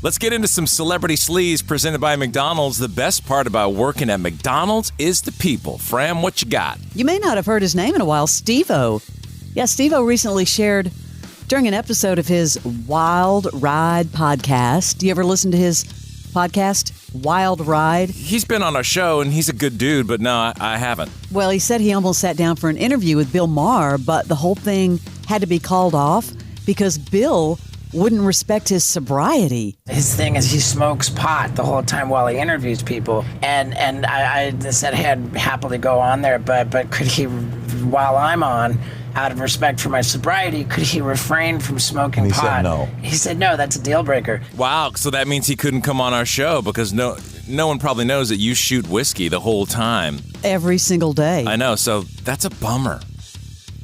Let's get into some celebrity sleaze presented by McDonald's. The best part about working at McDonald's is the people. Fram, what you got? You may not have heard his name in a while, Steve-O. Yeah, Steve-O recently shared during an episode of his Wild Ride podcast. Do you ever listen to his podcast, Wild Ride? He's been on our show, and he's a good dude, but no, I haven't. Well, he said he almost sat down for an interview with Bill Maher, but the whole thing had to be called off because Bill wouldn't respect his sobriety. His thing is he smokes pot the whole time while he interviews people. And I said, hey, I'd happily go on there, but could he, while I'm on, out of respect for my sobriety, could he refrain from smoking pot? He said no. He said no, that's a deal breaker. Wow, so that means he couldn't come on our show because no one probably knows that you shoot whiskey the whole time. Every single day. I know, so that's a bummer.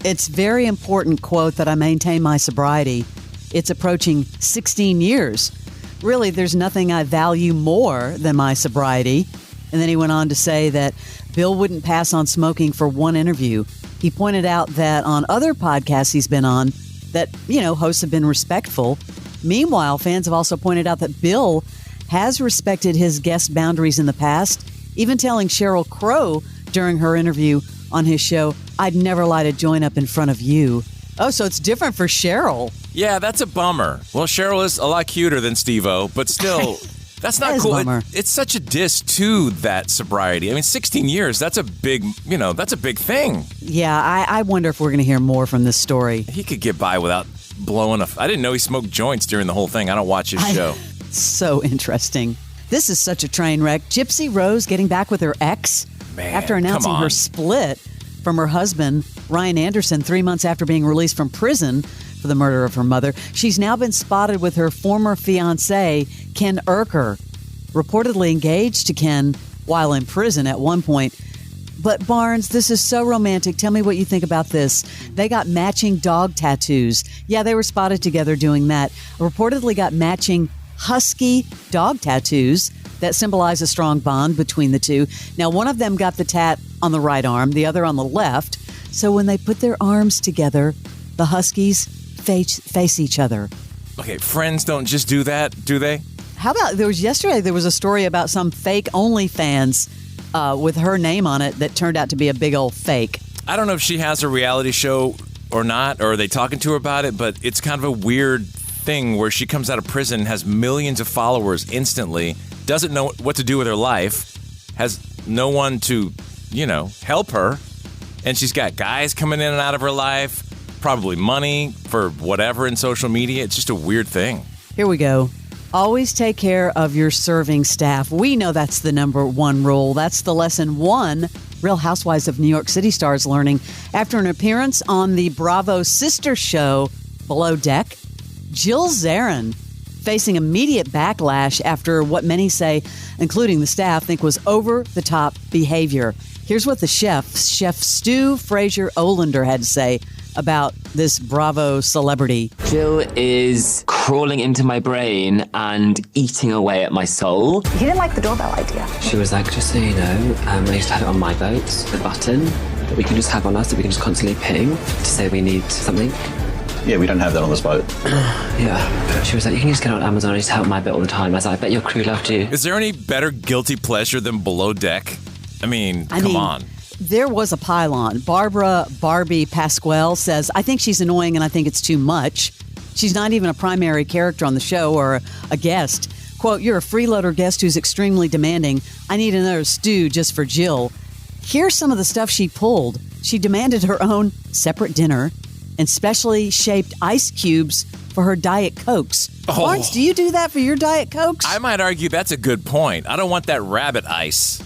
It's very important, quote, that I maintain my sobriety. It's approaching 16 years. Really, there's nothing I value more than my sobriety. And then he went on to say that Bill wouldn't pass on smoking for one interview. He pointed out that on other podcasts he's been on, that, hosts have been respectful. Meanwhile, fans have also pointed out that Bill has respected his guest boundaries in the past, even telling Sheryl Crow during her interview on his show, I'd never light a joint up in front of you. Oh, so it's different for Sheryl. Yeah, that's a bummer. Well, Sheryl is a lot cuter than Steve-O, but still, that's not cool. It's such a diss to that sobriety. I mean, 16 years, that's a big thing. Yeah, I wonder if we're going to hear more from this story. He could get by without blowing I didn't know he smoked joints during the whole thing. I don't watch his show. So interesting. This is such a train wreck. Gypsy Rose getting back with her ex after announcing her split from her husband, Ryan Anderson, 3 months after being released from prison for the murder of her mother. She's now been spotted with her former fiancé, Ken Urker, reportedly engaged to Ken while in prison at one point. But Barnes, this is so romantic. Tell me what you think about this. They got matching dog tattoos. Yeah, they were spotted together doing that. Reportedly got matching husky dog tattoos that symbolize a strong bond between the two. Now, one of them got the tat on the right arm, the other on the left. So when they put their arms together, the huskies face each other. Okay, friends don't just do that, do they? How about, there was a story about some fake OnlyFans with her name on it that turned out to be a big old fake. I don't know if she has a reality show or not, or are they talking to her about it, but it's kind of a weird thing where she comes out of prison, has millions of followers instantly, doesn't know what to do with her life, has no one to, help her, and she's got guys coming in and out of her life, probably money for whatever in social media. It's just a weird thing. Here we go. Always take care of your serving staff. We know that's the number one rule. That's the lesson one Real Housewives of New York City stars learning after an appearance on the Bravo sister show Below Deck. Jill Zarin facing immediate backlash after what many say, including the staff, think was over-the-top behavior. Here's what the Chef Stu Fraser Olander had to say about this Bravo celebrity. Jill is crawling into my brain and eating away at my soul. You didn't like the doorbell idea. She was like, just so you know, I used to have it on my boat, the button that we can just have on us, that we can just constantly ping to say we need something. Yeah, we don't have that on this boat. Yeah. She was like, you can just get on Amazon, I used to help my bit all the time. I was like, I bet your crew loved you. Is there any better guilty pleasure than Below Deck? I mean, come on. There was a pylon. Barbara Barbie Pasquale says, I think she's annoying and I think it's too much. She's not even a primary character on the show or a guest. Quote, you're a freeloader guest who's extremely demanding. I need another stew just for Jill. Here's some of the stuff she pulled. She demanded her own separate dinner and specially shaped ice cubes for her Diet Cokes. Barnes, do you do that for your Diet Cokes? I might argue that's a good point. I don't want that rabbit ice.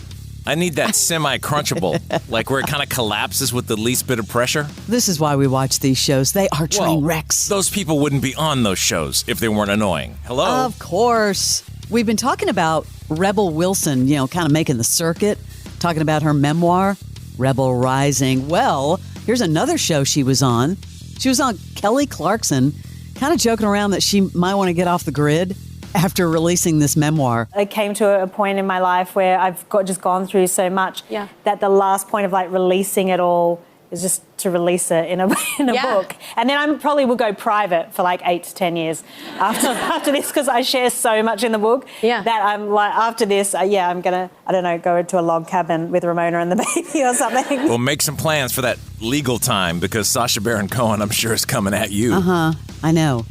I need that semi-crunchable, like where it kind of collapses with the least bit of pressure. This is why we watch these shows. They are train wrecks. Those people wouldn't be on those shows if they weren't annoying. Hello? Of course. We've been talking about Rebel Wilson, kind of making the circuit, talking about her memoir, Rebel Rising. Well, here's another show she was on. She was on Kelly Clarkson, kind of joking around that she might want to get off the grid after releasing this memoir. I came to a point in my life where I've just gone through so much that the last point of releasing it all is just to release it in a book. And then I probably will go private for like 8 to 10 years after this, because I share so much in the book that I'm like, after this, I'm going to, I don't know, go into a log cabin with Ramona and the baby or something. Well, make some plans for that legal time, because Sacha Baron Cohen, I'm sure, is coming at you. I know.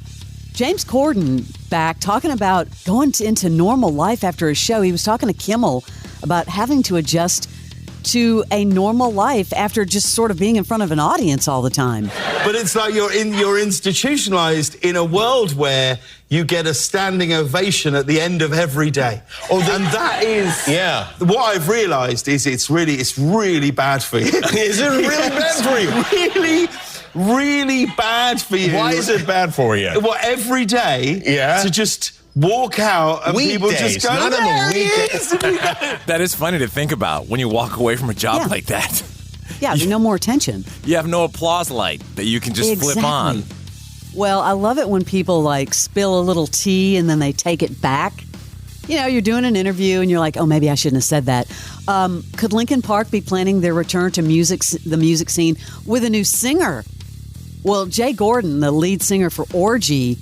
James Corden back talking about going into normal life after his show. He was talking to Kimmel about having to adjust to a normal life after just sort of being in front of an audience all the time. But it's like you're institutionalized in a world where you get a standing ovation at the end of every day. And that is what I've realized is it's really bad for you. Is it really bad for you? Really bad for you. Why is it bad for you? Well, every day to just walk out and people just go, not on the weekdays. That is funny to think about when you walk away from a job like that. Yeah, no more attention. You have no applause light that you can just flip on. Well, I love it when people like spill a little tea and then they take it back. You know, you're doing an interview and you're like, oh, maybe I shouldn't have said that. Could Linkin Park be planning their return to the music scene with a new singer? Well, Jay Gordon, the lead singer for Orgy,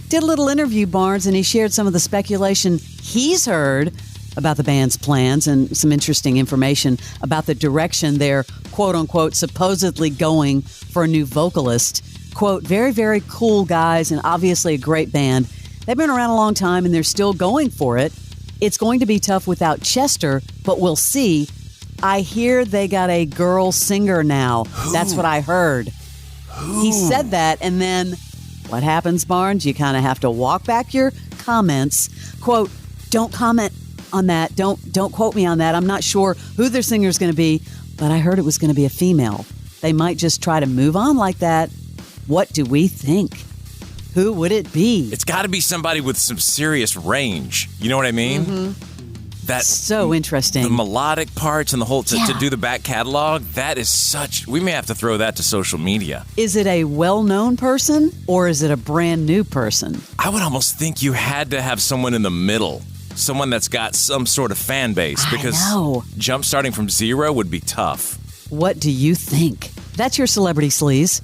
did a little interview, Barnes, and he shared some of the speculation he's heard about the band's plans and some interesting information about the direction they're, quote-unquote, supposedly going for a new vocalist. Quote, very, very cool guys and obviously a great band. They've been around a long time and they're still going for it. It's going to be tough without Chester, but we'll see. I hear they got a girl singer now. That's what I heard. He said that, and then what happens, Barnes? You kind of have to walk back your comments. Quote, don't comment on that. Don't quote me on that. I'm not sure who their singer is going to be, but I heard it was going to be a female. They might just try to move on like that. What do we think? Who would it be? It's got to be somebody with some serious range. You know what I mean? Mm-hmm. That's so interesting. The melodic parts and the whole to do the back catalog, that is such. We may have to throw that to social media. Is it a well-known person or is it a brand new person? I would almost think you had to have someone in the middle, someone that's got some sort of fan base, because jump starting from zero would be tough. What do you think? That's your Celebrity Sleaze.